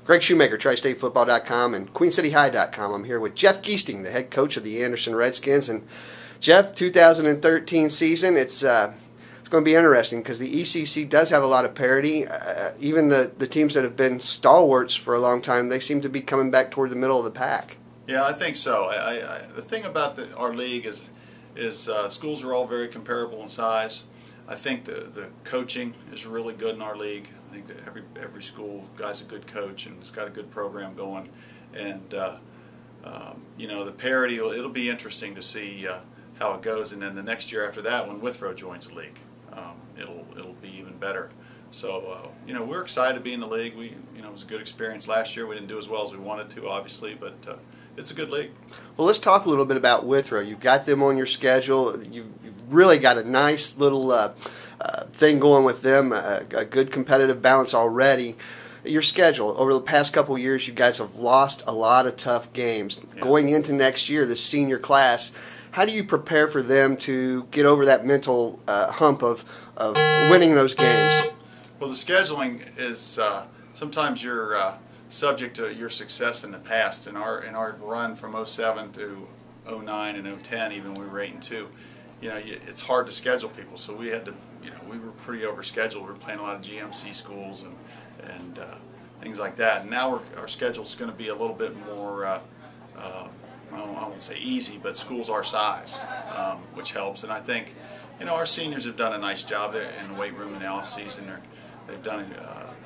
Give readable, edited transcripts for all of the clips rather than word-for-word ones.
Greg Shoemaker, TriStateFootball.com and QueenCityHigh.com. I'm here with Jeff Giesting, the head coach of the Anderson Redskins. And Jeff, 2013 season, it's going to be interesting because the ECC does have a lot of parity. Even the teams that have been stalwarts for a long time, they seem to be coming back toward the middle of the pack. Yeah, I think so. The thing about our league is schools are all very comparable in size. I think the coaching is really good in our league. I think that every school guy's a good coach and has got a good program going. And you know, the parity, it'll be interesting to see how it goes. And then the next year after that, when Withrow joins the league, it'll be even better. So you know, we're excited to be in the league. It was a good experience last year. We didn't do as well as we wanted to, obviously, but it's a good league. Well, let's talk a little bit about Withrow. You've got them on your schedule. You've really got a nice little thing going with them, a good competitive balance already. Your schedule, over the past couple of years, you guys have lost a lot of tough games. Yeah. Going into next year, the senior class, how do you prepare for them to get over that mental hump of winning those games? Well, the scheduling is sometimes you're subject to your success in the past. In our run from 07 to 09 and 010, even we were 8-2. You know, it's hard to schedule people, so we had to. We were pretty overscheduled. We were playing a lot of GMC schools and things like that. And now our schedule's going to be a little bit more. I won't say easy, but schools our size, which helps. And I think, our seniors have done a nice job there in the weight room in the off season. They've done,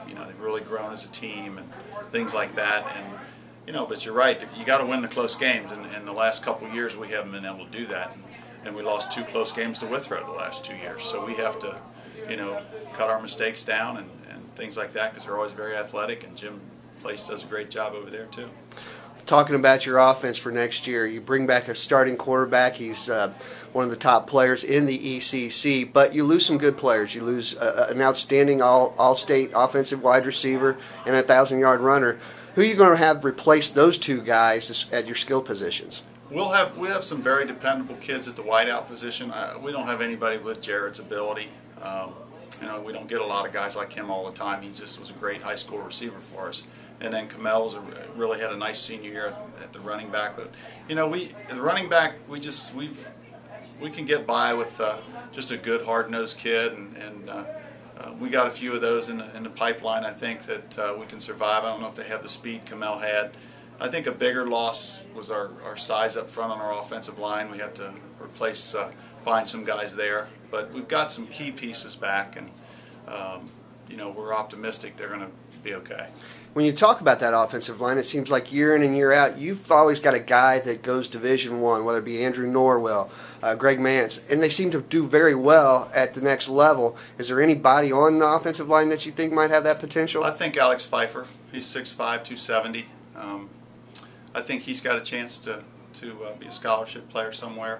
they've really grown as a team and things like that. And but you're right. You got to win the close games. And in the last couple of years, we haven't been able to do that. And we lost 2 close games to Withrow the last 2 years. So we have to, cut our mistakes down and things like that because they're always very athletic. And Jim Place does a great job over there too. Talking about your offense for next year, you bring back a starting quarterback. He's one of the top players in the ECC, but you lose some good players. You lose an outstanding all-state offensive wide receiver and a 1,000-yard runner. Who are you going to have replace those 2 guys at your skill positions? We have some very dependable kids at the wideout position. We don't have anybody with Jared's ability. We don't get a lot of guys like him all the time. He just was a great high school receiver for us. And then Kamel's really had a nice senior year at the running back. But the running back, we can get by with just a good hard-nosed kid, and we got a few of those in the pipeline. I think that we can survive. I don't know if they have the speed Kamel had. I think a bigger loss was our size up front on our offensive line. We have to replace, find some guys there. But we've got some key pieces back, and we're optimistic they're going to be okay. When you talk about that offensive line, it seems like year in and year out, you've always got a guy that goes Division I, whether it be Andrew Norwell, Greg Mance, and they seem to do very well at the next level. Is there anybody on the offensive line that you think might have that potential? I think Alex Pfeiffer. He's 6'5", 270. I think he's got a chance to be a scholarship player somewhere.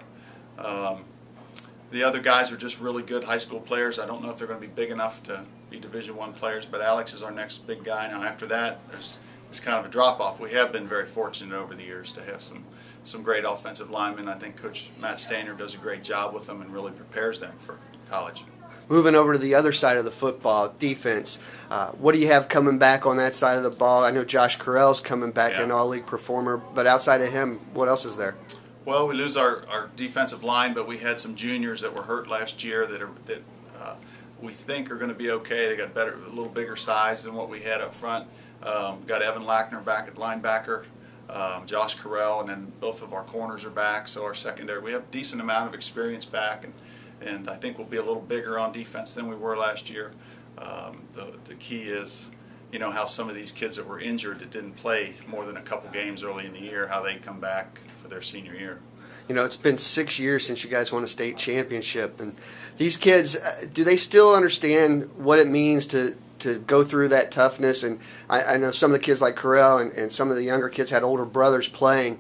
The other guys are just really good high school players. I don't know if they're going to be big enough to be Division I players, but Alex is our next big guy. Now after that, it's kind of a drop-off. We have been very fortunate over the years to have some great offensive linemen. I think Coach Matt Stainer does a great job with them and really prepares them for college. Moving over to the other side of the football, defense, what do you have coming back on that side of the ball? I know Josh Carell's coming back, an all-league performer, but outside of him, what else is there? Well, we lose our defensive line, but we had some juniors that were hurt last year that we think are going to be okay. They got a little bigger size than what we had up front. Got Evan Lackner back at linebacker, Josh Carell, and then both of our corners are back. So our secondary, we have a decent amount of experience back, and I think we'll be a little bigger on defense than we were last year. The key is, how some of these kids that were injured that didn't play more than a couple games early in the year, how they come back for their senior year. It's been 6 years since you guys won a state championship, and these kids, do they still understand what it means to go through that toughness? And I know some of the kids like Carell and some of the younger kids had older brothers playing.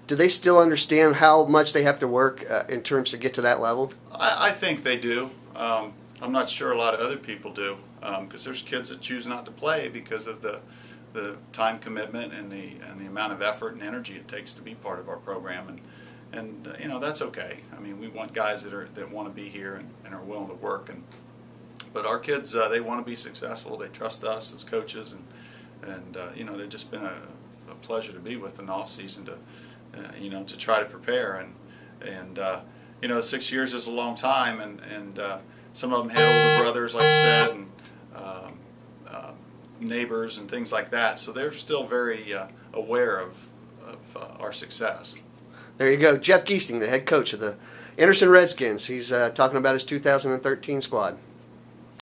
Do they still understand how much they have to work in terms to get to that level? I think they do. I'm not sure a lot of other people do, because there's kids that choose not to play because of the time commitment and the amount of effort and energy it takes to be part of our program, and that's okay. I mean, we want guys that want to be here and are willing to work, but our kids, they want to be successful. They trust us as coaches, and you know, they've just been a pleasure to be with in the off season to you know, to try to prepare, and you know, 6 years is a long time, and some of them had older brothers, like I said, and neighbors and things like that, so they're still very aware of our success. There you go. Jeff Giesting, the head coach of the Anderson Redskins. He's talking about his 2013 squad.